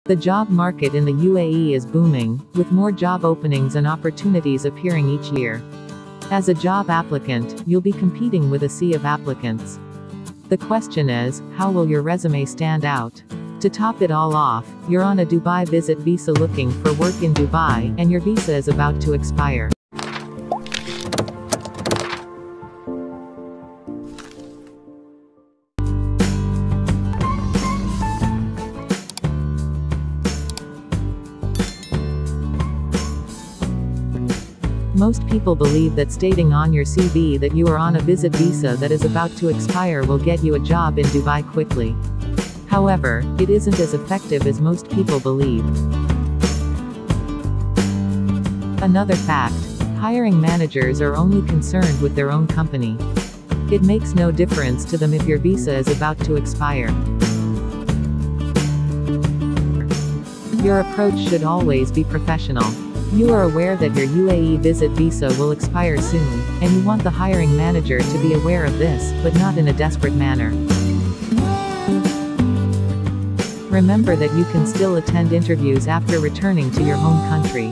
The job market in the UAE is booming, with more job openings and opportunities appearing each year. As a job applicant, you'll be competing with a sea of applicants. The question is, how will your resume stand out? To top it all off, you're on a Dubai visit visa looking for work in Dubai, and your visa is about to expire. Most people believe that stating on your CV that you are on a visit visa that is about to expire will get you a job in Dubai quickly. However, it isn't as effective as most people believe. Another fact: hiring managers are only concerned with their own company. It makes no difference to them if your visa is about to expire. Your approach should always be professional. You are aware that your UAE visit visa will expire soon, and you want the hiring manager to be aware of this, but not in a desperate manner. Remember that you can still attend interviews after returning to your home country.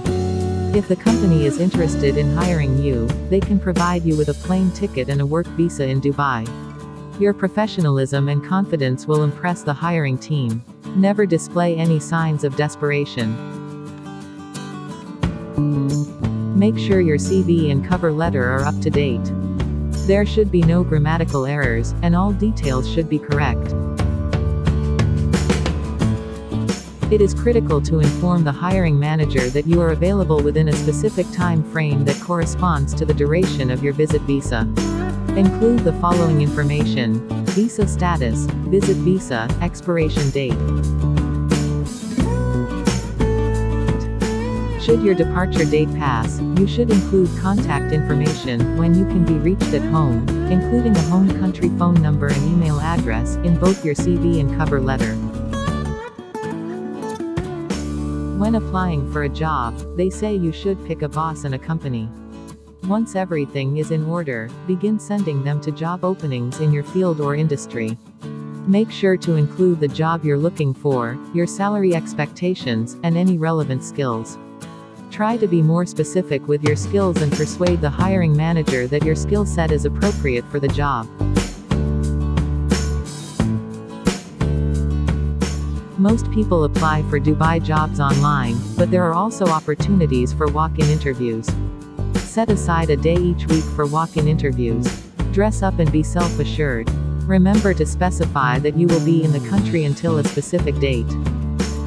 If the company is interested in hiring you, they can provide you with a plane ticket and a work visa in Dubai. Your professionalism and confidence will impress the hiring team. Never display any signs of desperation. Make sure your CV and cover letter are up to date. There should be no grammatical errors, and all details should be correct. It is critical to inform the hiring manager that you are available within a specific time frame that corresponds to the duration of your visit visa. Include the following information: visa status, visit visa, expiration date. Should your departure date pass, you should include contact information, when you can be reached at home, including a home country phone number and email address, in both your CV and cover letter. When applying for a job, they say you should pick a boss and a company. Once everything is in order, begin sending them to job openings in your field or industry. Make sure to include the job you're looking for, your salary expectations, and any relevant skills. Try to be more specific with your skills and persuade the hiring manager that your skill set is appropriate for the job. Most people apply for Dubai jobs online, but there are also opportunities for walk-in interviews. Set aside a day each week for walk-in interviews. Dress up and be self-assured. Remember to specify that you will be in the country until a specific date.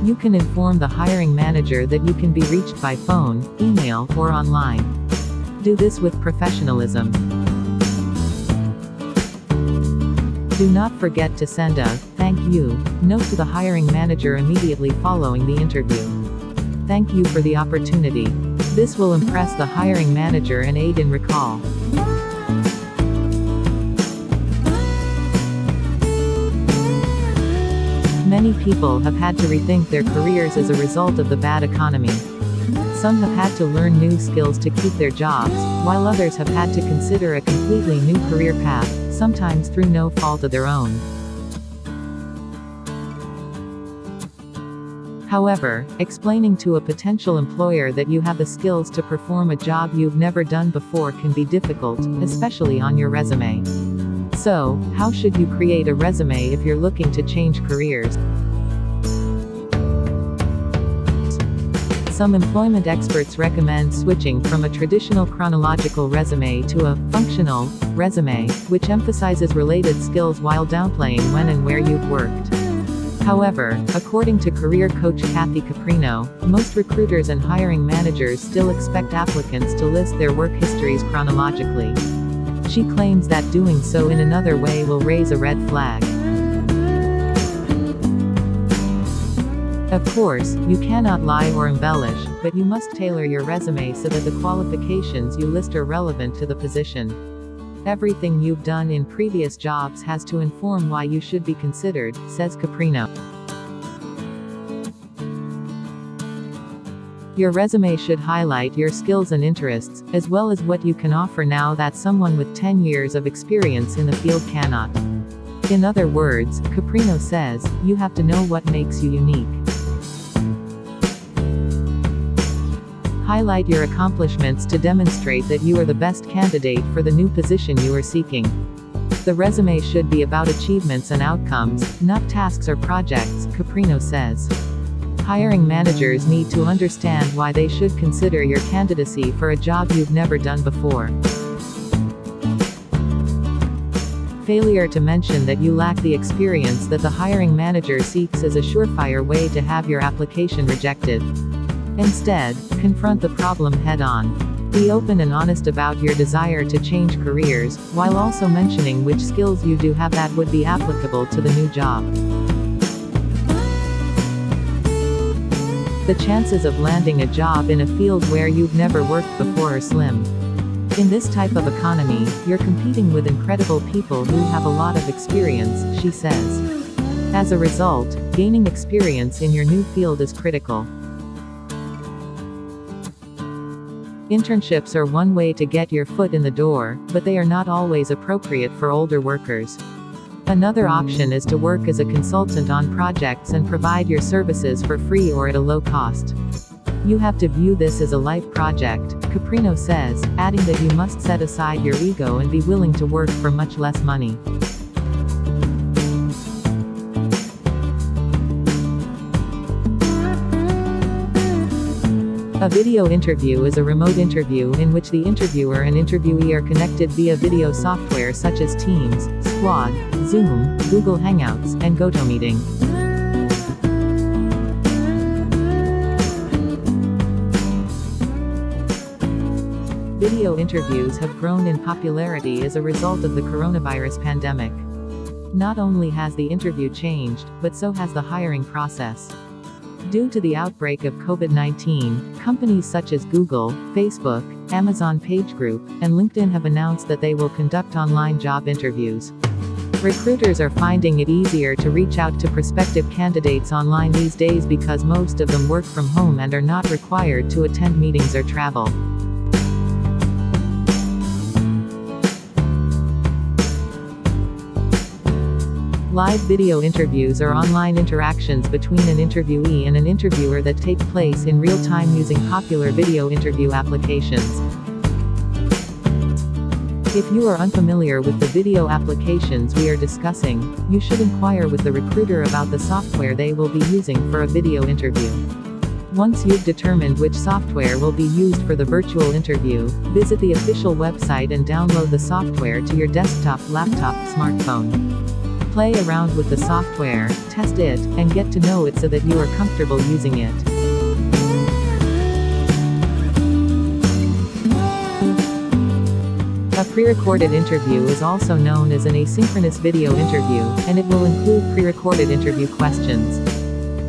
You can inform the hiring manager that you can be reached by phone, email, or online. Do this with professionalism. Do not forget to send a "thank you" note to the hiring manager immediately following the interview. Thank you for the opportunity. This will impress the hiring manager and aid in recall. Many people have had to rethink their careers as a result of the bad economy. Some have had to learn new skills to keep their jobs, while others have had to consider a completely new career path, sometimes through no fault of their own. However, explaining to a potential employer that you have the skills to perform a job you've never done before can be difficult, especially on your resume. So, how should you create a resume if you're looking to change careers? Some employment experts recommend switching from a traditional chronological resume to a functional resume, which emphasizes related skills while downplaying when and where you've worked. However, according to career coach Kathy Caprino, most recruiters and hiring managers still expect applicants to list their work histories chronologically. She claims that doing so in another way will raise a red flag. Of course, you cannot lie or embellish, but you must tailor your resume so that the qualifications you list are relevant to the position. Everything you've done in previous jobs has to inform why you should be considered, says Caprino. Your resume should highlight your skills and interests, as well as what you can offer now that someone with 10 years of experience in the field cannot. In other words, Caprino says, you have to know what makes you unique. Highlight your accomplishments to demonstrate that you are the best candidate for the new position you are seeking. The resume should be about achievements and outcomes, not tasks or projects, Caprino says. Hiring managers need to understand why they should consider your candidacy for a job you've never done before. Failure to mention that you lack the experience that the hiring manager seeks is a surefire way to have your application rejected. Instead, confront the problem head-on. Be open and honest about your desire to change careers, while also mentioning which skills you do have that would be applicable to the new job. The chances of landing a job in a field where you've never worked before are slim. In this type of economy, you're competing with incredible people who have a lot of experience, she says. As a result, gaining experience in your new field is critical. Internships are one way to get your foot in the door, but they are not always appropriate for older workers. Another option is to work as a consultant on projects and provide your services for free or at a low cost. You have to view this as a life project, Caprino says, adding that you must set aside your ego and be willing to work for much less money. A video interview is a remote interview in which the interviewer and interviewee are connected via video software such as Teams, Squad, Zoom, Google Hangouts, and GoToMeeting. Video interviews have grown in popularity as a result of the coronavirus pandemic. Not only has the interview changed, but so has the hiring process. Due to the outbreak of COVID-19, companies such as Google, Facebook, Amazon PageGroup, and LinkedIn have announced that they will conduct online job interviews. Recruiters are finding it easier to reach out to prospective candidates online these days because most of them work from home and are not required to attend meetings or travel. Live video interviews are online interactions between an interviewee and an interviewer that take place in real time using popular video interview applications. If you are unfamiliar with the video applications we are discussing, you should inquire with the recruiter about the software they will be using for a video interview. Once you've determined which software will be used for the virtual interview, visit the official website and download the software to your desktop, laptop, smartphone. Play around with the software, test it, and get to know it so that you are comfortable using it. A pre-recorded interview is also known as an asynchronous video interview, and it will include pre-recorded interview questions.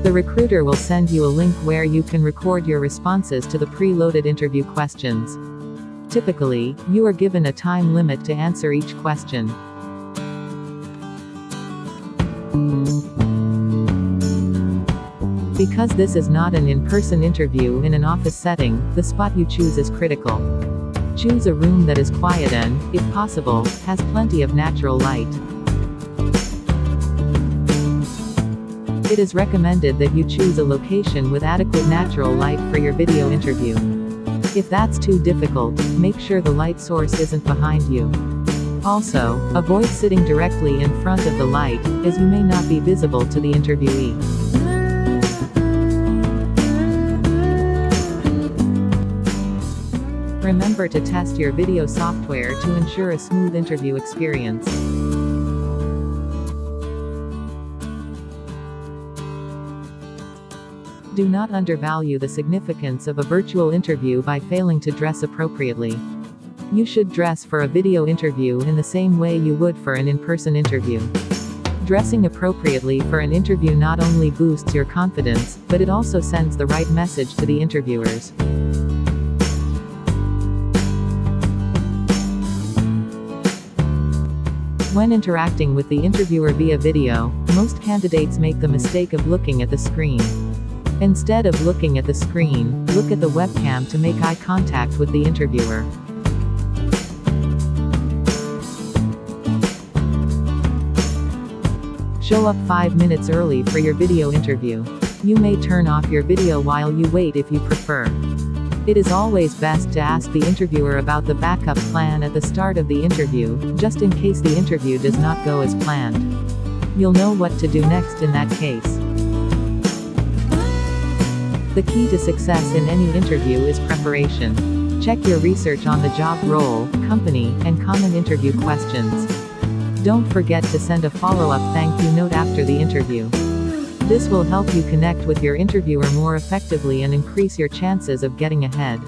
The recruiter will send you a link where you can record your responses to the pre-loaded interview questions. Typically, you are given a time limit to answer each question. Because this is not an in-person interview in an office setting, the spot you choose is critical. Choose a room that is quiet and, if possible, has plenty of natural light. It is recommended that you choose a location with adequate natural light for your video interview. If that's too difficult, make sure the light source isn't behind you. Also, avoid sitting directly in front of the light, as you may not be visible to the interviewee. Remember to test your video software to ensure a smooth interview experience. Do not undervalue the significance of a virtual interview by failing to dress appropriately. You should dress for a video interview in the same way you would for an in-person interview. Dressing appropriately for an interview not only boosts your confidence, but it also sends the right message to the interviewers. When interacting with the interviewer via video, most candidates make the mistake of looking at the screen. Instead of looking at the screen, look at the webcam to make eye contact with the interviewer. Show up 5 minutes early for your video interview. You may turn off your video while you wait if you prefer. It is always best to ask the interviewer about the backup plan at the start of the interview, just in case the interview does not go as planned. You'll know what to do next in that case. The key to success in any interview is preparation. Check your research on the job role, company, and common interview questions. Don't forget to send a follow-up thank you note after the interview. This will help you connect with your interviewer more effectively and increase your chances of getting ahead.